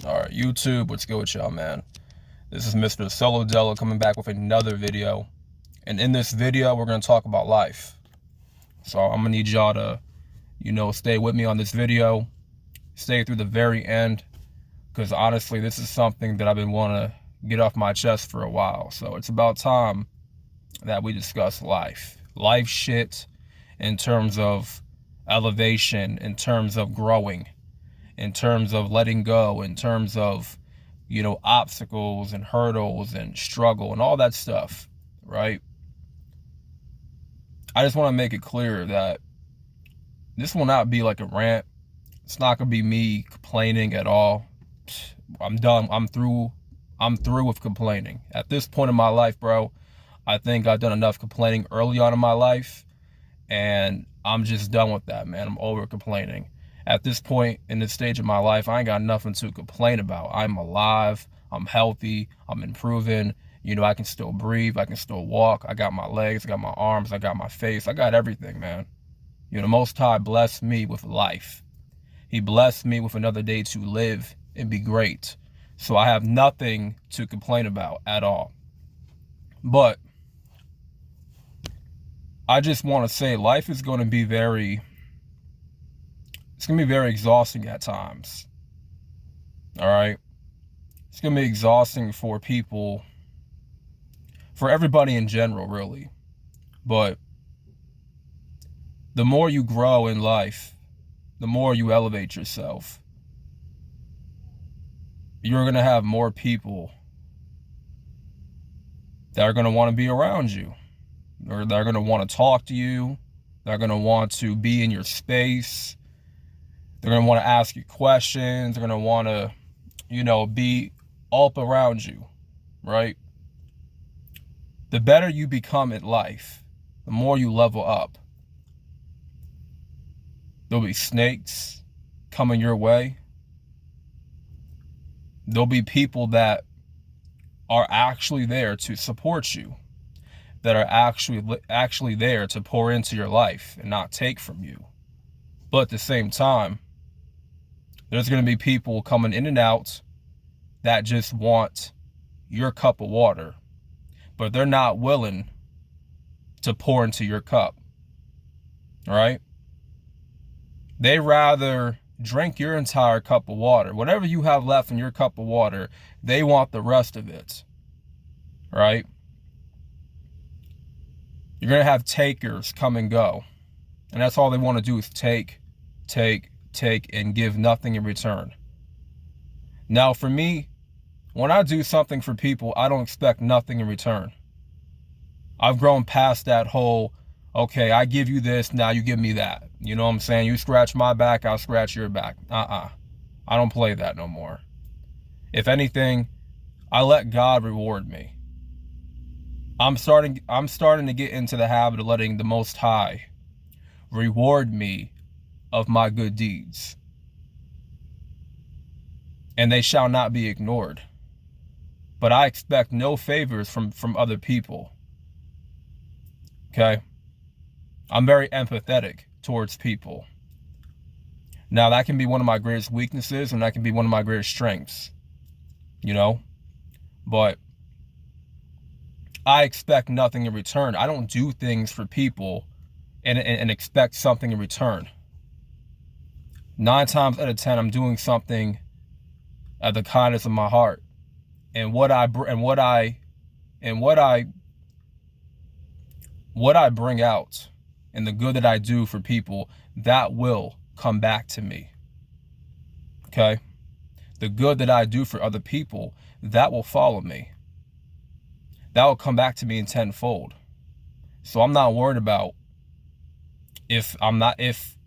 Alright, YouTube, what's good with y'all, man? This is Mr. Solo Della coming back with another video. And in this video, we're going to talk about life. So I'm going to need y'all to, stay with me on this video. Stay through the very end. Because honestly, this is something that I've been wanting to get off my chest for a while. So it's about time that we discuss life. Life shit in terms of elevation, in terms of growing, in terms of letting go, in terms of, obstacles and hurdles and struggle and all that stuff, right? I just want to make it clear that this will not be like a rant. It's not going to be me complaining at all. I'm done. I'm through with complaining. At this point in my life, bro, I think I've done enough complaining early on in my life, and I'm just done with that, man. I'm over complaining. At this point in this stage of my life, I ain't got nothing to complain about. I'm alive, I'm healthy, I'm improving. I can still breathe, I can still walk. I got my legs, I got my arms, I got my face, I got everything, man. The Most High blessed me with life. He blessed me with another day to live and be great. So I have nothing to complain about at all. But I just want to say life is going to be very exhausting at times. All right. It's going to be exhausting for people, for everybody in general, really. But the more you grow in life, the more you elevate yourself, you're going to have more people that are going to want to be around you, or that are going to want to talk to you, that are going to want to be in your space. They're going to want to ask you questions. They're going to want to, be up around you, right? The better you become at life, the more you level up. There'll be snakes coming your way. There'll be people that are actually there to support you, that are actually there to pour into your life and not take from you. But at the same time, there's going to be people coming in and out that just want your cup of water, but they're not willing to pour into your cup, right? They rather drink your entire cup of water. Whatever you have left in your cup of water, they want the rest of it, right? You're going to have takers come and go, and that's all they want to do is take, and give nothing in return. Now, for me, when I do something for people, I don't expect nothing in return. I've grown past that whole, okay, I give you this, now you give me that. You know what I'm saying? You scratch my back, I'll scratch your back. I don't play that no more. If anything, I let God reward me. I'm starting to get into the habit of letting the Most High reward me of my good deeds, and they shall not be ignored. But I expect no favors from other people. Okay? I'm very empathetic towards people. Now, that can be one of my greatest weaknesses, and that can be one of my greatest strengths. But I expect nothing in return. I don't do things for people and expect something in return. 9 times out of 10, I'm doing something at the kindness of my heart, and what I bring out, and the good that I do for people, that will come back to me. Okay? The good that I do for other people, that will follow me. That will come back to me in tenfold. So I'm not worried about if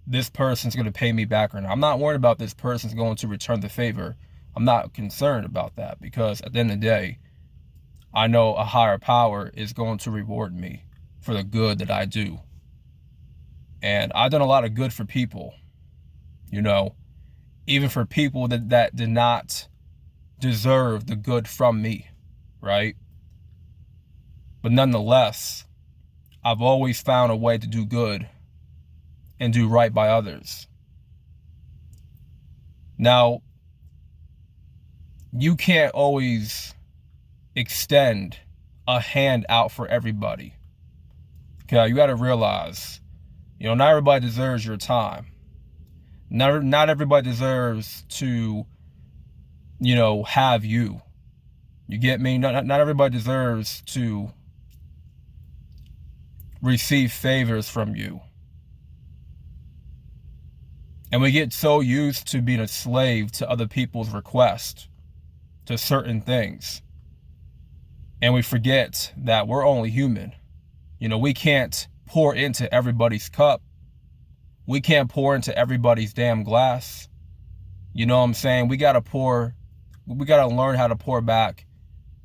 this person's going to pay me back or not. I'm not worried about this person's going to return the favor. I'm not concerned about that, because at the end of the day, I know a higher power is going to reward me for the good that I do. And I've done a lot of good for people, even for people that did not deserve the good from me, right? But nonetheless, I've always found a way to do good and do right by others. Now, you can't always extend a hand out for everybody. Okay, you got to realize, not everybody deserves your time. Not everybody deserves to, have you. You get me? Not everybody deserves to receive favors from you. And we get so used to being a slave to other people's requests, to certain things. And we forget that we're only human. We can't pour into everybody's cup. We can't pour into everybody's damn glass. You know what I'm saying? We got to learn how to pour back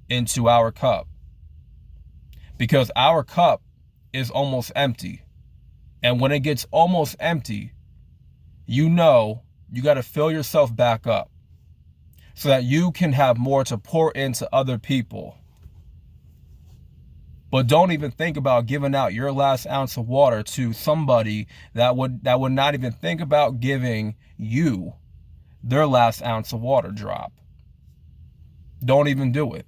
into our cup. Because our cup is almost empty. And when it gets almost empty, you got to fill yourself back up so that you can have more to pour into other people. But don't even think about giving out your last ounce of water to somebody that would not even think about giving you their last ounce of water drop. Don't even do it.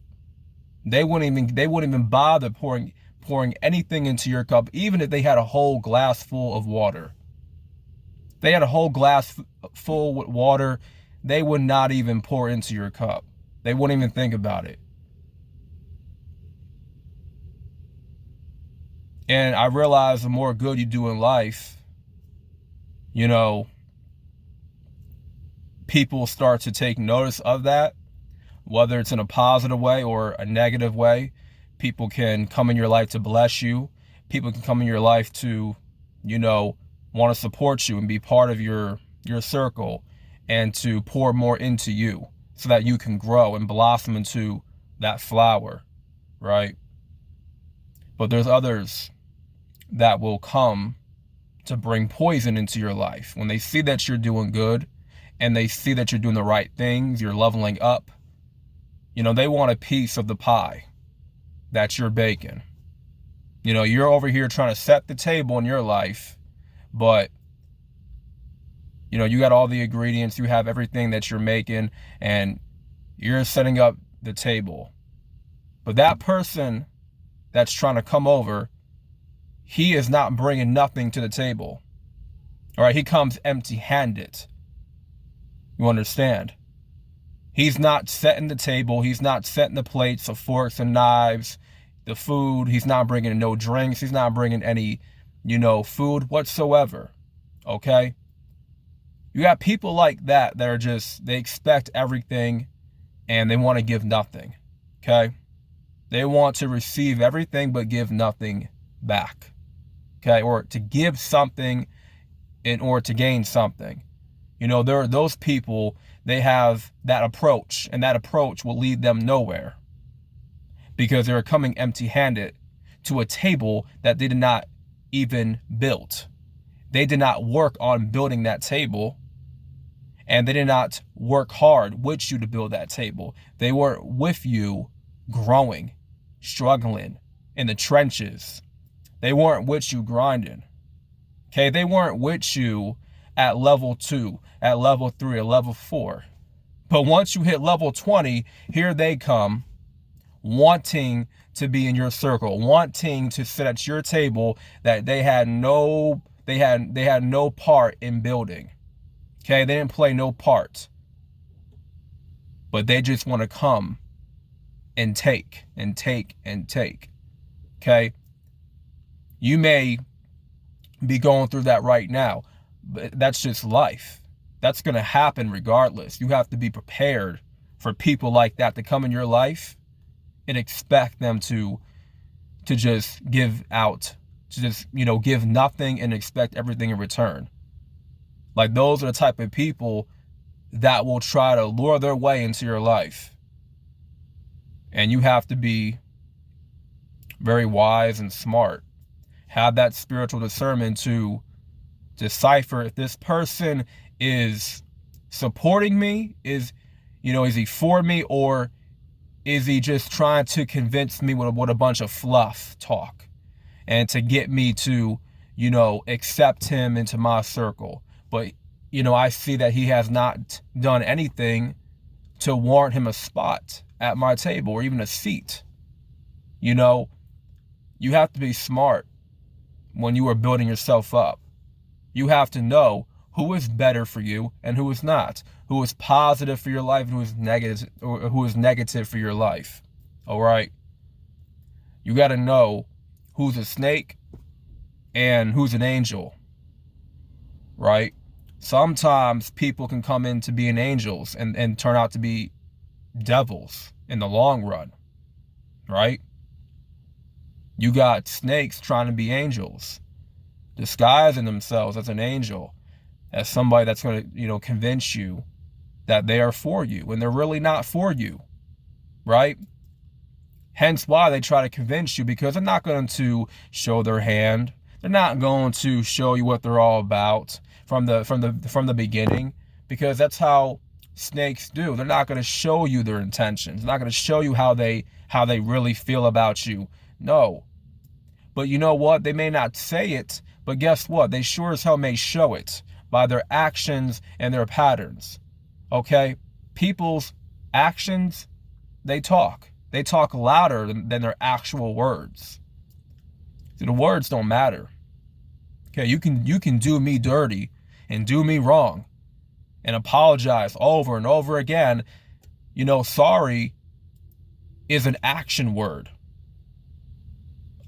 They wouldn't even bother pouring anything into your cup, even if they had a whole glass full of water. If they had a whole glass full with water, they would not even pour into your cup. They wouldn't even think about it. And I realize the more good you do in life, people start to take notice of that, whether it's in a positive way or a negative way. People can come in your life to bless you. People can come in your life to, want to support you and be part of your circle and to pour more into you so that you can grow and blossom into that flower, right? But there's others that will come to bring poison into your life. When they see that you're doing good and they see that you're doing the right things, you're leveling up, they want a piece of the pie that you're baking. You're over here trying to set the table in your life, but you got all the ingredients, you have everything that you're making, and you're setting up the table. But that person that's trying to come over, he is not bringing nothing to the table. All right, he comes empty-handed. You understand? He's not setting the table. He's not setting the plates, the forks and knives, the food. He's not bringing no drinks. He's not bringing any, food whatsoever. Okay? You got people like that are just, they expect everything and they want to give nothing. Okay? They want to receive everything but give nothing back. Okay? Or to give something in order to gain something. There are those people, they have that approach, and that approach will lead them nowhere because they're coming empty-handed to a table that they did not even build. They did not work on building that table, and they did not work hard with you to build that table. They were with you growing, struggling in the trenches. They weren't with you grinding. Okay, they weren't with you at level 2, at level 3, or level 4. But once you hit level 20, here they come, wanting to be in your circle, wanting to sit at your table that they had no part in building. Okay, they didn't play no part. But they just want to come and take and take and take. Okay? You may be going through that right now, but that's just life. That's going to happen regardless. You have to be prepared for people like that to come in your life and expect them to just give out, to just, give nothing and expect everything in return. Like, those are the type of people that will try to lure their way into your life. And you have to be very wise and smart. Have that spiritual discernment to decipher if this person is supporting me, is he for me, or is he just trying to convince me with a bunch of fluff talk and to get me to, accept him into my circle. But, I see that he has not done anything to warrant him a spot at my table or even a seat. You know, you have to be smart when you are building yourself up. You have to know who is better for you and who is not, who is positive for your life and who is negative for your life. All right? You got to know who's a snake and who's an angel, right? Sometimes people can come into being angels and turn out to be devils in the long run, right? You got snakes trying to be angels, disguising themselves as an angel, as somebody that's going to, convince you that they are for you when they're really not for you, right? Hence why they try to convince you, because they're not going to show their hand. They're not going to show you what they're all about from the beginning, because that's how snakes do. They're not going to show you their intentions. They're not going to show you how they really feel about you. No. But you know what? They may not say it, but guess what? They sure as hell may show it by their actions and their patterns. Okay? People's actions, they talk. They talk louder than their actual words. See, the words don't matter. Okay, you can do me dirty and do me wrong and apologize over and over again. Sorry is an action word.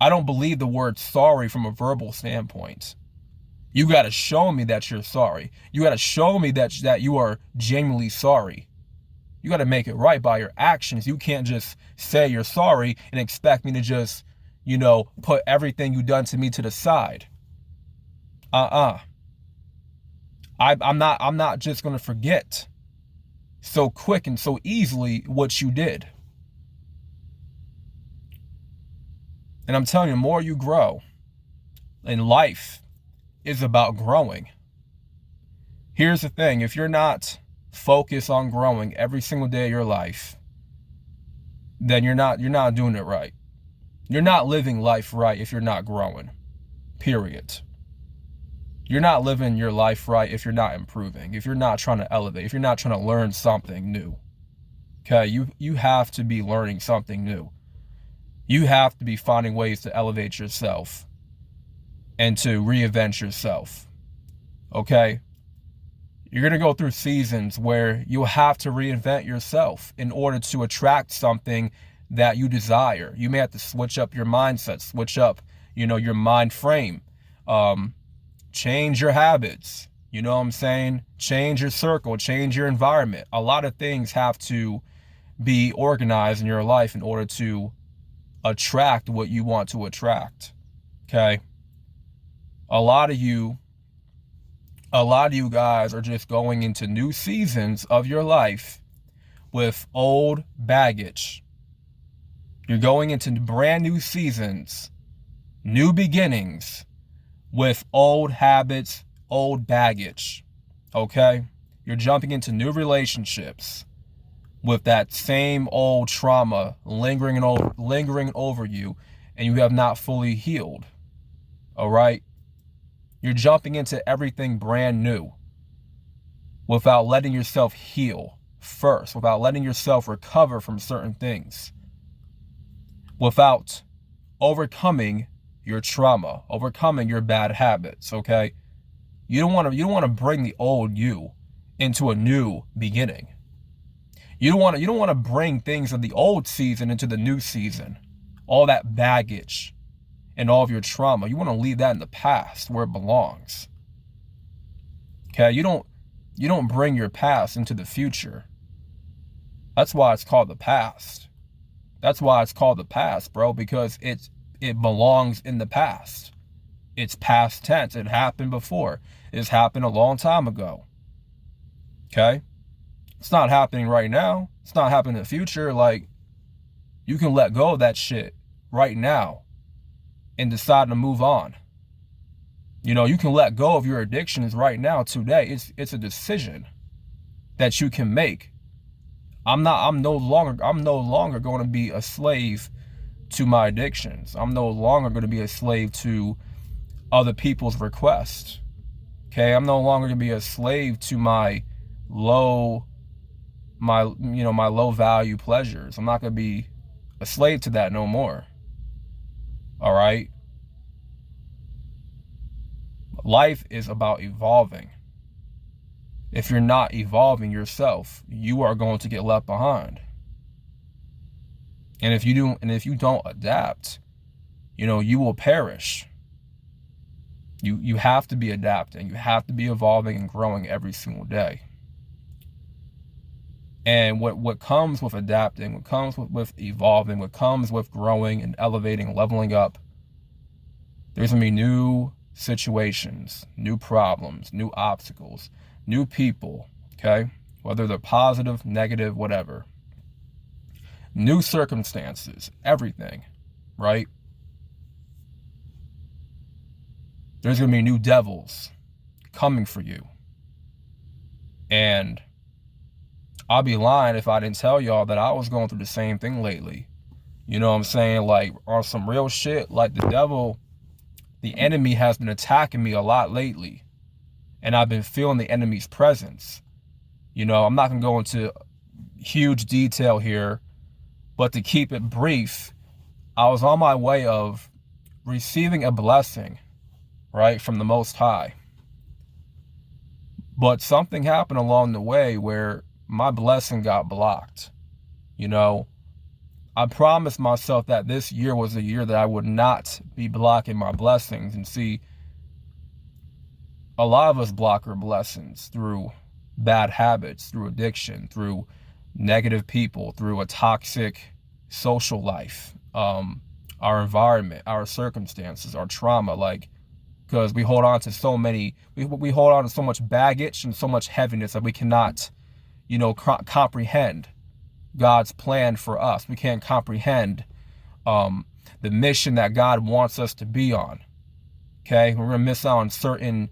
I don't believe the word sorry from a verbal standpoint. You got to show me that you're sorry. You got to show me that you are genuinely sorry. You got to make it right by your actions. You can't just say you're sorry and expect me to just, put everything you've done to me to the side. I'm not just going to forget so quick and so easily what you did. And I'm telling you, the more you grow, and life is about growing. Here's the thing, if you're not focused on growing every single day of your life, then you're not doing it right. You're not living life right if you're not growing. Period. You're not living your life right if you're not improving, if you're not trying to elevate, if you're not trying to learn something new. Okay, you have to be learning something new. You have to be finding ways to elevate yourself and to reinvent yourself. Okay? You're going to go through seasons where you'll have to reinvent yourself in order to attract something that you desire. You may have to switch up your mindset, switch up, your mind frame, change your habits. You know what I'm saying? Change your circle, change your environment. A lot of things have to be organized in your life in order to attract what you want to attract. Okay? A lot of you guys are just going into new seasons of your life with old baggage. You're going into brand new seasons, new beginnings with old habits, old baggage. Okay? You're jumping into new relationships with that same old trauma lingering over you, and you have not fully healed. All right? You're jumping into everything brand new without letting yourself heal first, without letting yourself recover from certain things, without overcoming your trauma, overcoming your bad habits, okay? You don't want to bring the old you into a new beginning. You don't want to bring things of the old season into the new season. All that baggage and all of your trauma, you want to leave that in the past where it belongs. Okay? You don't bring your past into the future. That's why it's called the past. That's why it's called the past, bro, because it belongs in the past. It's past tense. It happened before. It's happened a long time ago. Okay? It's not happening right now. It's not happening in the future. Like, you can let go of that shit right now and decide to move on. You can let go of your addictions right now, today. It's a decision that you can make. I'm no longer going to be a slave to my addictions. I'm no longer going to be a slave to other people's requests. Okay? I'm no longer going to be a slave to my low my low value pleasures. I'm not going to be a slave to that no more. All right. Life is about evolving. If you're not evolving yourself, you are going to get left behind. And if you don't adapt, you will perish. You have to be adapting. You have to be evolving and growing every single day. And what comes with adapting, what comes with evolving, what comes with growing and elevating, leveling up, there's going to be new situations, new problems, new obstacles, new people, okay? Whether they're positive, negative, whatever. New circumstances, everything, right? There's going to be new devils coming for you. And I'll be lying if I didn't tell y'all that I was going through the same thing lately. You know what I'm saying? Like, on some real shit, like the enemy has been attacking me a lot lately. And I've been feeling the enemy's presence. I'm not going to go into huge detail here, but to keep it brief, I was on my way of receiving a blessing, right, from the Most High. But something happened along the way where my blessing got blocked. I promised myself that this year was a year that I would not be blocking my blessings. And see, a lot of us block our blessings through bad habits, through addiction, through negative people, through a toxic social life, our environment, our circumstances, our trauma, because we hold on to so many, we hold on to so much baggage and so much heaviness that we cannot, comprehend God's plan for us. We can't comprehend the mission that God wants us to be on. Okay, we're gonna miss out on certain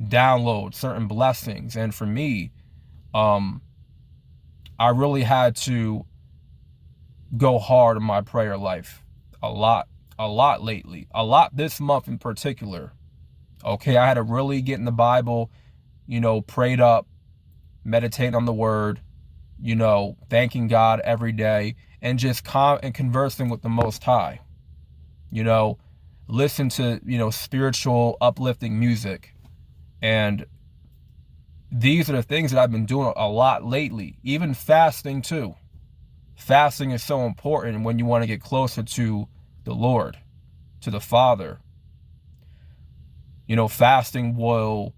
downloads, certain blessings. And for me, I really had to go hard in my prayer life a lot lately, a lot this month in particular. Okay, I had to really get in the Bible, prayed up, meditate on the word, thanking God every day, and just conversing with the Most High. Listen to, spiritual, uplifting music. And these are the things that I've been doing a lot lately, even fasting too. Fasting is so important when you want to get closer to the Lord, to the Father. Fasting will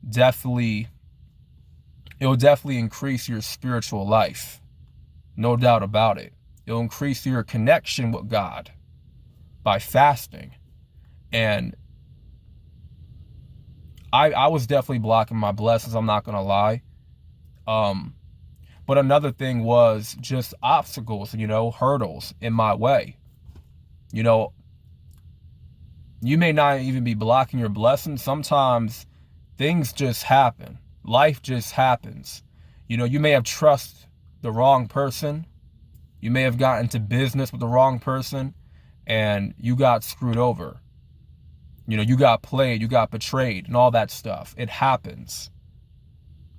definitely increase your spiritual life. No doubt about it. It'll increase your connection with God by fasting. And I was definitely blocking my blessings, I'm not going to lie. But another thing was just obstacles, hurdles in my way. You may not even be blocking your blessings. Sometimes things just happen. Life just happens. You may have trusted the wrong person. You may have gotten into business with the wrong person and you got screwed over. You got played, you got betrayed and all that stuff. It happens.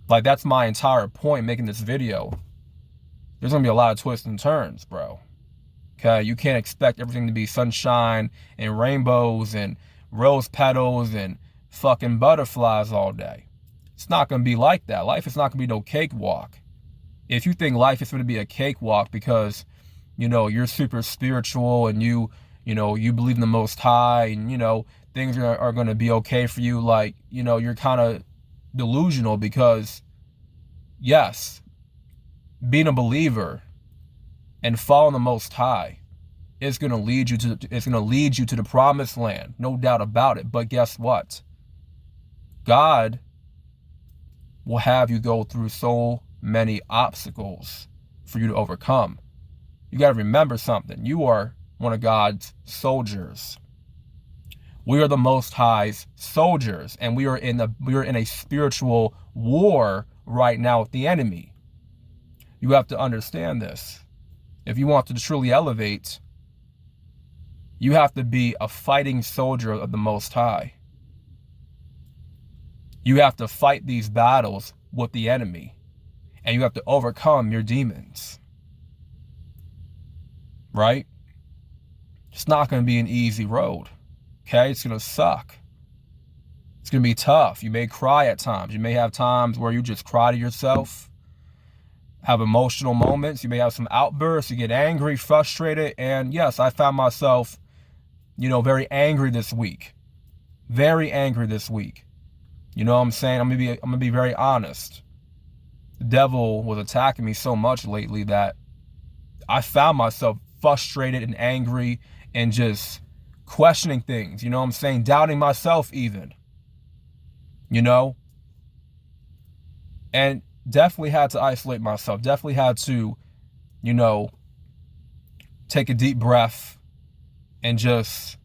That's my entire point making this video. There's going to be a lot of twists and turns, bro. Okay, you can't expect everything to be sunshine and rainbows and rose petals and fucking butterflies all day. It's not going to be like that. Life is not going to be no cakewalk. If you think life is going to be a cakewalk because, you're super spiritual and you believe in the Most High and, things are going to be okay for you, you're kind of delusional because, yes, being a believer and following the Most High is going to lead you to the promised land, no doubt about it. But guess what? God will have you go through so many obstacles for you to overcome. You got to remember something. You are one of God's soldiers. We are the Most High's soldiers, and we are in a spiritual war right now with the enemy. You have to understand this. If you want to truly elevate, you have to be a fighting soldier of the Most High. You have to fight these battles with the enemy. And you have to overcome your demons. Right? It's not going to be an easy road. Okay? It's going to suck. It's going to be tough. You may cry at times. You may have times where you just cry to yourself, have emotional moments. You may have some outbursts. You get angry, frustrated. And yes, I found myself, very angry this week. Very angry this week. You know what I'm saying? I'm gonna be very honest. The devil was attacking me so much lately that I found myself frustrated and angry and just questioning things. You know what I'm saying? Doubting myself even. And definitely had to isolate myself. Definitely had to, take a deep breath and just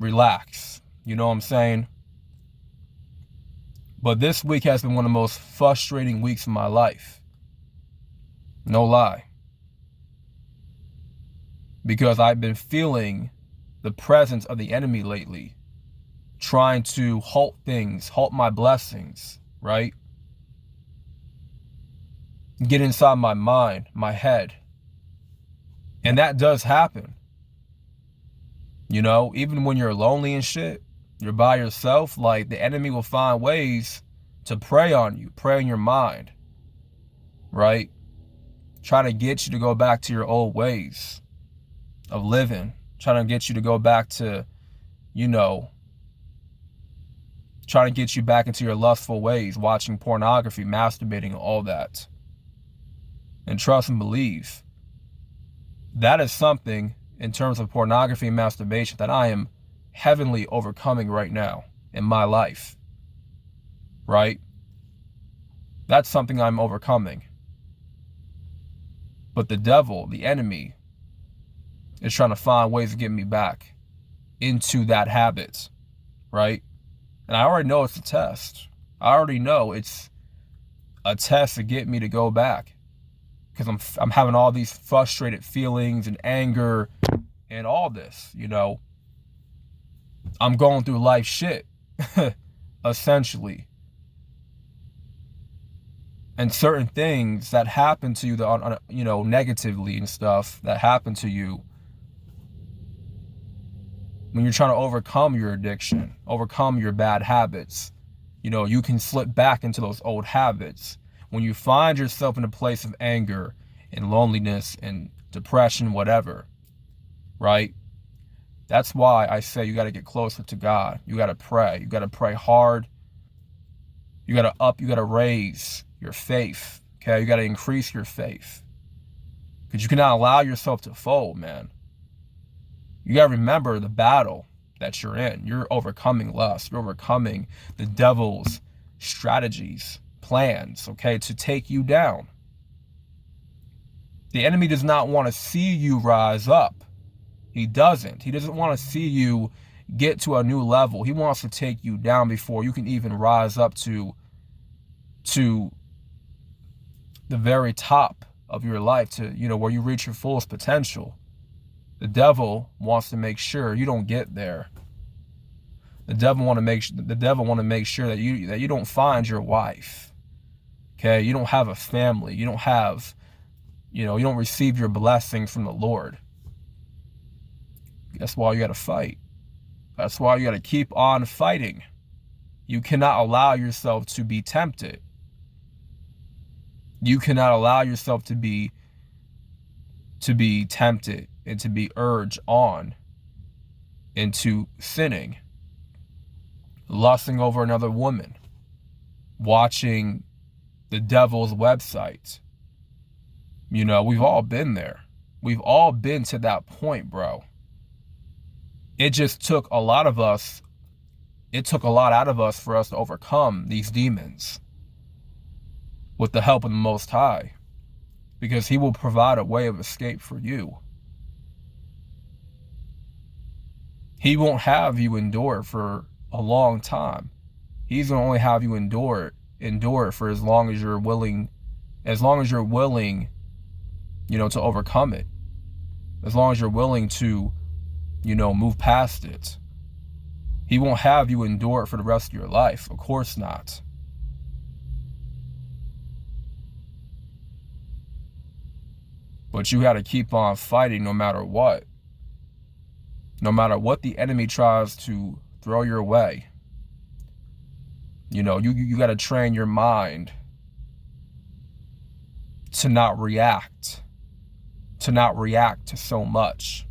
relax. You know what I'm saying? But this week has been one of the most frustrating weeks of my life. No lie. Because I've been feeling the presence of the enemy lately, trying to halt things, halt my blessings, right? Get inside my mind, my head. And that does happen. Even when you're lonely and shit, you're by yourself, like the enemy will find ways to prey on you, prey on your mind, right? Trying to get you to go back to your old ways of living, trying to get you to go back to, trying to get you back into your lustful ways, watching pornography, masturbating, all that. And trust and believe, that is something in terms of pornography and masturbation that I am heavily overcoming right now in my life, right? That's something I'm overcoming. But the devil, the enemy, is trying to find ways to get me back into that habit, right? And I already know it's a test. I already know it's a test to get me to go back, because I'm having all these frustrated feelings and anger and all this, I'm going through life shit, essentially. And certain things that happen to you, negatively and stuff that happen to you when you're trying to overcome your addiction, overcome your bad habits, you can slip back into those old habits. When you find yourself in a place of anger and loneliness and depression, whatever, right? That's why I say you got to get closer to God. You got to pray. You got to pray hard. You got to raise your faith, okay? You got to increase your faith, because you cannot allow yourself to fold, man. You got to remember the battle that you're in. You're overcoming lust. You're overcoming the devil's strategies, plans, okay, to take you down. The enemy does not want to see you rise up. He doesn't. He doesn't want to see you get to a new level. He wants to take you down before you can even rise up to the very top of your life, to, where you reach your fullest potential. The devil wants to make sure you don't get there. The devil want to make sure that you don't find your wife. Okay? You don't have a family. You don't have, you don't receive your blessings from the Lord. That's why you got to fight. That's why you got to keep on fighting. You cannot allow yourself to be tempted. You cannot allow yourself to be tempted and to be urged on into sinning, lusting over another woman, watching the devil's website. We've all been there. We've all been to that point, bro. It just took a lot of us. It took a lot out of us for us to overcome these demons with the help of the Most High, because he will provide a way of escape for you. He won't have you endure for a long time. He's going to only have you endure for as long as you're willing, to overcome it. As long as you're willing to, move past it. He won't have you endure it for the rest of your life. Of course not. But you got to keep on fighting no matter what. No matter what the enemy tries to throw your way. You know, you got to train your mind to not react. To not react to so much.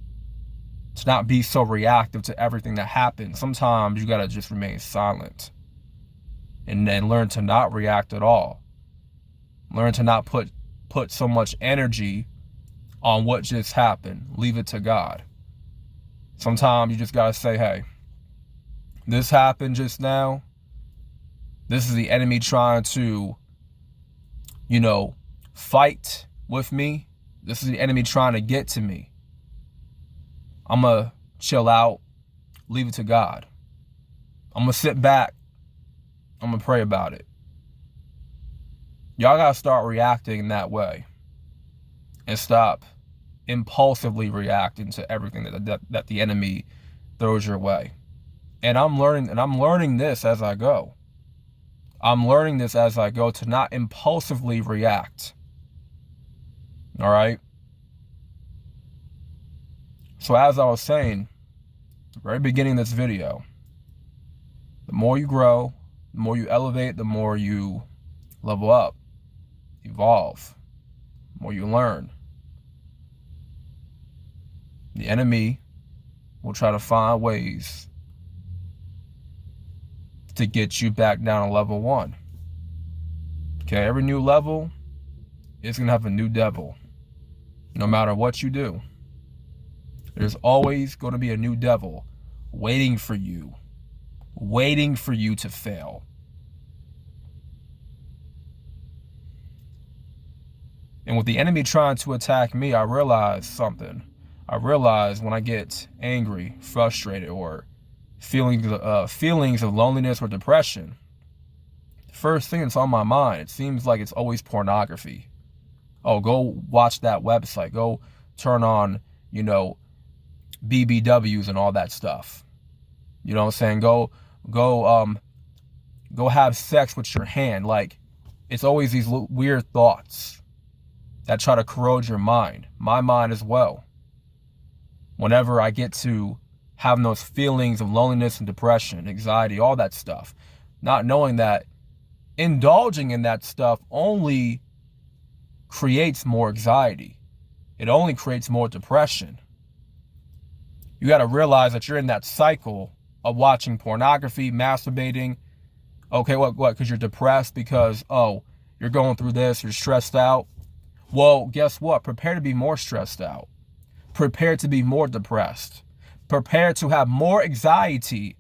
To not be so reactive to everything that happens. Sometimes you got to just remain silent. And then learn to not react at all. Learn to not put so much energy on what just happened. Leave it to God. Sometimes you just got to say, hey, this happened just now. This is the enemy trying to, you know, fight with me. This is the enemy trying to get to me. I'm going to chill out, leave it to God. I'm going to sit back. I'm going to pray about it. Y'all got to start reacting in that way and stop impulsively reacting to everything that the enemy throws your way. And I'm learning this as I go. I'm learning this as I go to not impulsively react. All right? So as I was saying, at the very beginning of this video, the more you grow, the more you elevate, the more you level up, evolve, the more you learn. The enemy will try to find ways to get you back down to level 1. Okay, every new level is going to have a new devil. No matter what you do, there's always going to be a new devil waiting for you to fail. And with the enemy trying to attack me, I realized something. I realized when I get angry, frustrated, or feelings of loneliness or depression, the first thing that's on my mind, it seems like it's always pornography. Oh, go watch that website. Go turn on, you know, BBWs and all that stuff. You know what I'm saying? Go have sex with your hand. Like, it's always these weird thoughts that try to corrode your mind. My mind as well. Whenever I get to having those feelings of loneliness and depression, anxiety, all that stuff, not knowing that indulging in that stuff only creates more anxiety. It only creates more depression. You got to realize that you're in that cycle of watching pornography, masturbating. Okay, what? Because you're depressed because, oh, you're going through this, you're stressed out. Well, guess what? Prepare to be more stressed out. Prepare to be more depressed. Prepare to have more anxiety